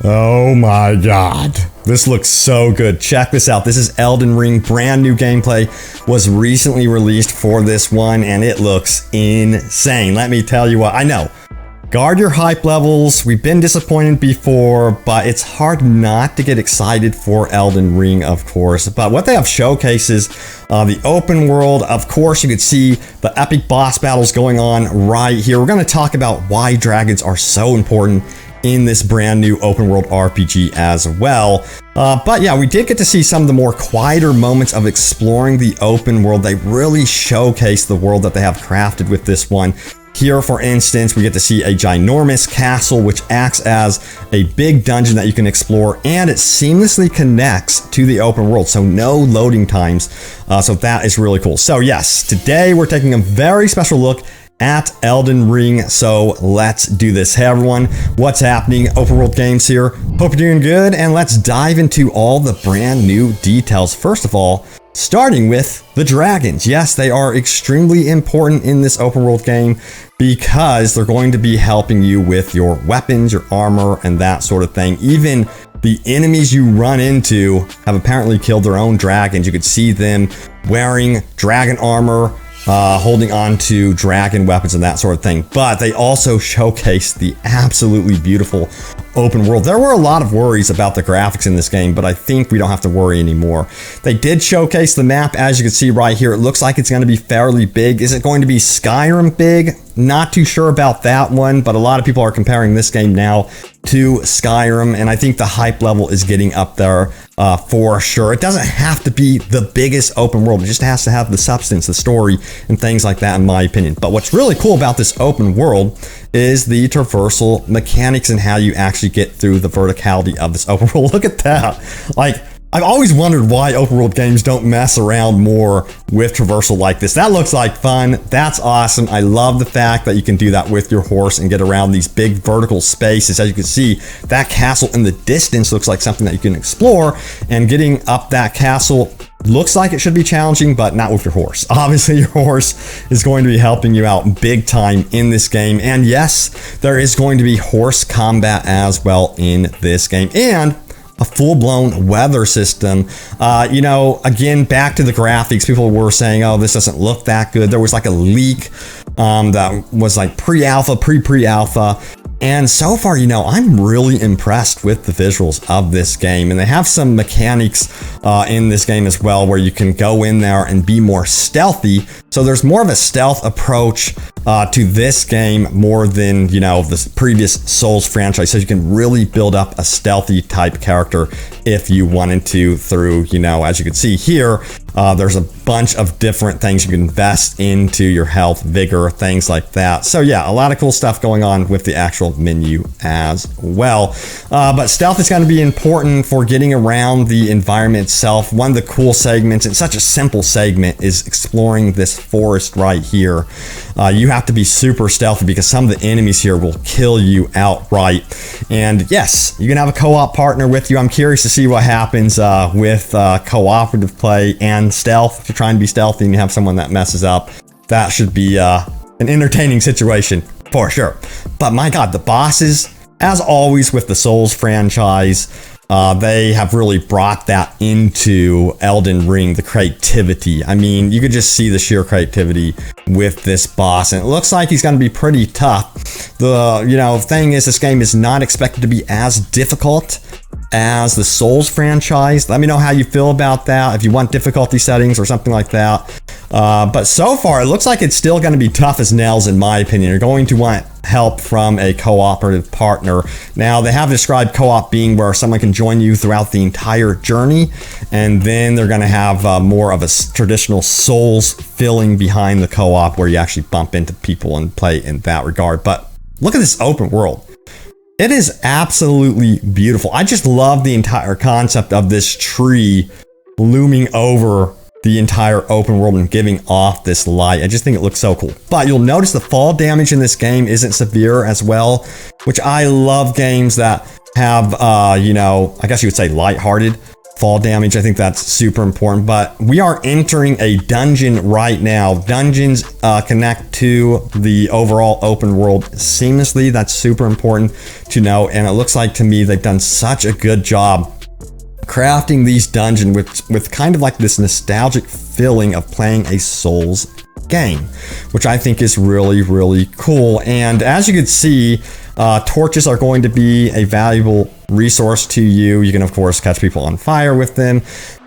Oh my god. This looks so good. Check this out. This is Elden Ring. Brand new gameplay was recently released for this one, and it looks insane. Let me tell you what. I know. Guard your hype levels. We've been disappointed before, but it's hard not to get excited for Elden Ring, of course. But what they have showcases the open world. Of course, you could see the epic boss battles going on right here. We're going to talk about why dragons are so important in this brand new open world RPG as well. But yeah, we did get to see some of the more quieter moments of exploring the open world. They really showcase the world that they have crafted with this one. Here, for instance, we get to see a ginormous castle, which acts as a big dungeon that you can explore, and it seamlessly connects to the open world, so no loading times. So that is really cool. So yes, today we're taking a very special look at Elden Ring, so let's do this. Hey everyone, what's happening? Open world games here. Hope you're doing good, and let's dive into all the brand new details. First of all, starting with the dragons. Yes, they are extremely important in this open world game because they're going to be helping you with your weapons, your armor, and that sort of thing. Even the enemies you run into have apparently killed their own dragons. You could see them wearing dragon armor, holding on to dragon weapons and that sort of thing. But they also showcase the absolutely beautiful open world. There were a lot of worries about the graphics in this game, but I think we don't have to worry anymore. They did showcase the map, as you can see right here. It looks like it's going to be fairly big. Is it going to be Skyrim big? Not too sure about that one, but a lot of people are comparing this game now to Skyrim, and I think the hype level is getting up there for sure. It doesn't have to be the biggest open world. It just has to have the substance, the story, and things like that, in my opinion. But what's really cool about this open world is the traversal mechanics and how you actually get through the verticality of this open world. Look at that. Like, I've always wondered why open world games don't mess around more with traversal like this. That looks like fun. That's awesome. I love the fact that you can do that with your horse and get around these big vertical spaces. As you can see, that castle in the distance looks like something that you can explore, and getting up that castle looks like it should be challenging, but not with your horse. Obviously, your horse is going to be helping you out big time in this game. And yes, there is going to be horse combat as well in this game, and a full-blown weather system. You know, again, back to the graphics, people were saying, oh, this doesn't look that good. There was like a leak that was like pre-alpha, pre-alpha. And so far, you know, I'm really impressed with the visuals of this game. And they have some mechanics in this game as well, where you can go in there and be more stealthy. So there's more of a stealth approach to this game more than, you know, the previous Souls franchise. So you can really build up a stealthy type character if you wanted to through, you know, as you can see here, there's a bunch of different things you can invest into your health, vigor, things like that. So yeah, a lot of cool stuff going on with the actual menu as well. But stealth is going to be important for getting around the environment itself. One of the cool segments, and such a simple segment, is exploring this forest right here. You have to be super stealthy because some of the enemies here will kill you outright. And yes, you can have a co-op partner with you. I'm curious to see what happens with cooperative play and stealth. If you're trying to be stealthy and you have someone that messes up, that should be an entertaining situation for sure. But my god, the bosses, as always with the Souls franchise, they have really brought that into Elden Ring, the creativity. I mean, you could just see the sheer creativity with this boss, and it looks like he's going to be pretty tough. The, you know, thing is, this game is not expected to be as difficult as the Souls franchise. Let me know how you feel about that, if you want difficulty settings or something like that. But so far, it looks like it's still going to be tough as nails, in my opinion. You're going to want help from a cooperative partner. Now, they have described co-op being where someone can join you throughout the entire journey, and then they're going to have more of a traditional Souls feeling behind the co-op, where you actually bump into people and play in that regard. But look at this open world. It is absolutely beautiful. I just love the entire concept of this tree looming over the entire open world and giving off this light. I just think it looks so cool. But you'll notice the fall damage in this game isn't severe as well, which I love games that have, you know, I guess you would say lighthearted fall damage. I think that's super important. But we are entering a dungeon right now. Dungeons connect to the overall open world seamlessly. That's super important to know. And it looks like to me they've done such a good job crafting these dungeons with kind of like this nostalgic feeling of playing a Souls game, which I think is really, really cool. And as you can see, torches are going to be a valuable resource to you. You can of course catch people on fire with them,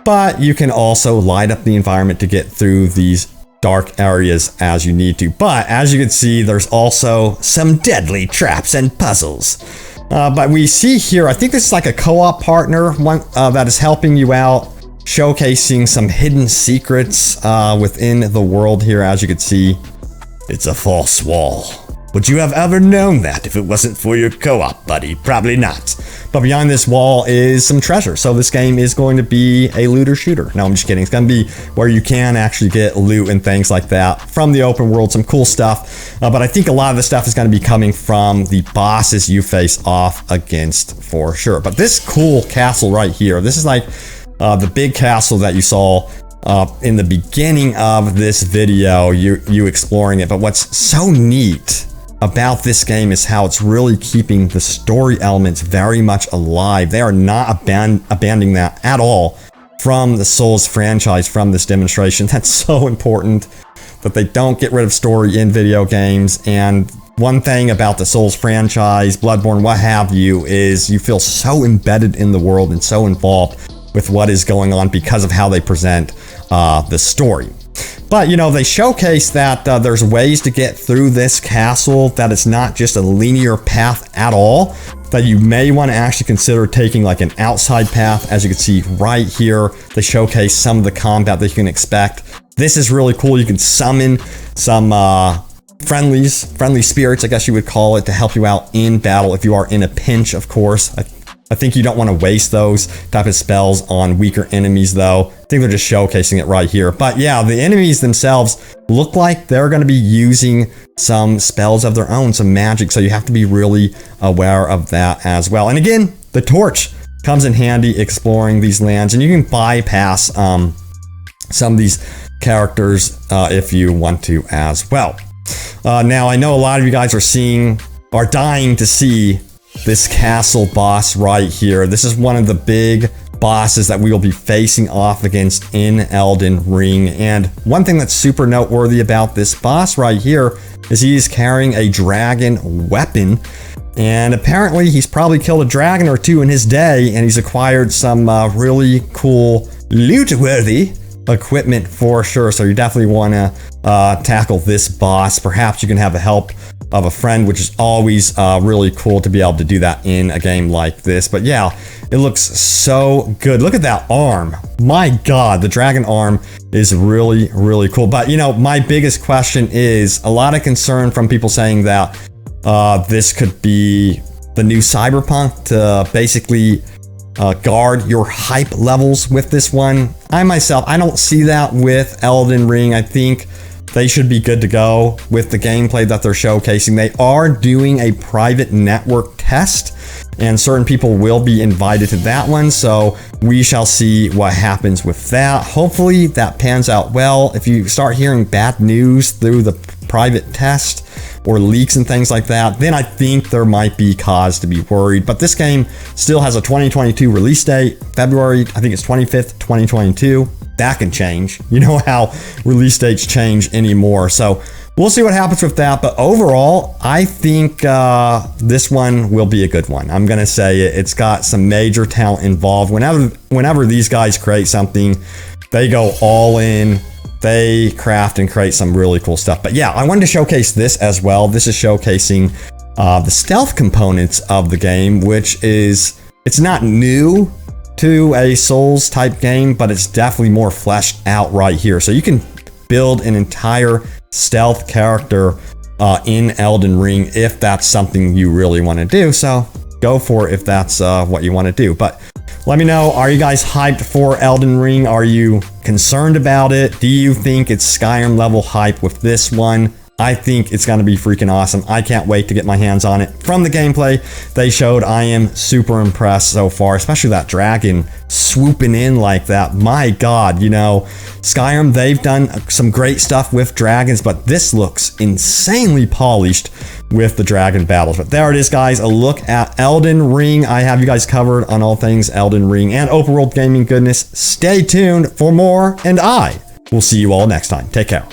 but you can also light up the environment to get through these dark areas as you need to. But as you can see, there's also some deadly traps and puzzles. But we see here, I think this is like a co-op partner, one that is helping you out, showcasing some hidden secrets within the world here. As you can see, it's a false wall. Would you have ever known that if it wasn't for your co-op buddy? Probably not. But behind this wall is some treasure. So this game is going to be a looter shooter. No, I'm just kidding. It's going to be where you can actually get loot and things like that from the open world. Some cool stuff. But I think a lot of the stuff is going to be coming from the bosses you face off against for sure. But this cool castle right here, this is like the big castle that you saw in the beginning of this video, you exploring it. But what's so neat about this game is how it's really keeping the story elements very much alive. They are not abandoning that at all from the Souls franchise, from this demonstration. That's so important that they don't get rid of story in video games. And one thing about the Souls franchise, Bloodborne, what have you, is you feel so embedded in the world and so involved with what is going on because of how they present the story. But, you know, they showcase that there's ways to get through this castle, that it's not just a linear path at all, that you may want to actually consider taking like an outside path. As you can see right here, they showcase some of the combat that you can expect. This is really cool. You can summon some friendly spirits, I guess you would call it, to help you out in battle if you are in a pinch, of course. I think you don't want to waste those type of spells on weaker enemies though. I think they're just showcasing it right here. But yeah, the enemies themselves look like they're going to be using some spells of their own, some magic. So you have to be really aware of that as well. And again, the torch comes in handy exploring these lands, and you can bypass some of these characters if you want to as well. Now, I know a lot of you guys are dying to see this castle boss right here. This is one of the big bosses that we will be facing off against in Elden Ring. And one thing that's super noteworthy about this boss right here is he's carrying a dragon weapon. And apparently he's probably killed a dragon or two in his day, and he's acquired some really cool loot-worthy equipment for sure. So you definitely want to tackle this boss. Perhaps you can have the help of a friend, which is always really cool to be able to do that in a game like this. But yeah, it looks so good. Look at that arm. My God, the dragon arm is really, really cool. But you know, my biggest question is a lot of concern from people saying that this could be the new Cyberpunk to basically guard your hype levels with this one. I don't see that with Elden Ring. I think they should be good to go with the gameplay that they're showcasing. They are doing a private network test, and certain people will be invited to that one. So we shall see what happens with that. Hopefully that pans out well. If you start hearing bad news through the private test or leaks and things like that, then I think there might be cause to be worried. But this game still has a 2022 release date, February, I think it's 25th, 2022. That can change. You know how release dates change anymore. So we'll see what happens with that. But overall, I think this one will be a good one. I'm going to say it's got some major talent involved. Whenever these guys create something, they go all in. They craft and create some really cool stuff. But yeah, I wanted to showcase this as well. This is showcasing the stealth components of the game, which is, it's not new to a Souls type game, but it's definitely more fleshed out right here. So you can build an entire stealth character in Elden Ring if that's something you really want to do. So go for it if that's what you want to do. But let me know, are you guys hyped for Elden Ring? Are you concerned about it? Do you think it's Skyrim level hype with this one? I think it's going to be freaking awesome. I can't wait to get my hands on it. From the gameplay they showed, I am super impressed so far, especially that dragon swooping in like that. My God, you know, Skyrim, they've done some great stuff with dragons, but this looks insanely polished with the dragon battles. But there it is, guys, a look at Elden Ring. I have you guys covered on all things Elden Ring and open world gaming goodness. Stay tuned for more, and I will see you all next time. Take care.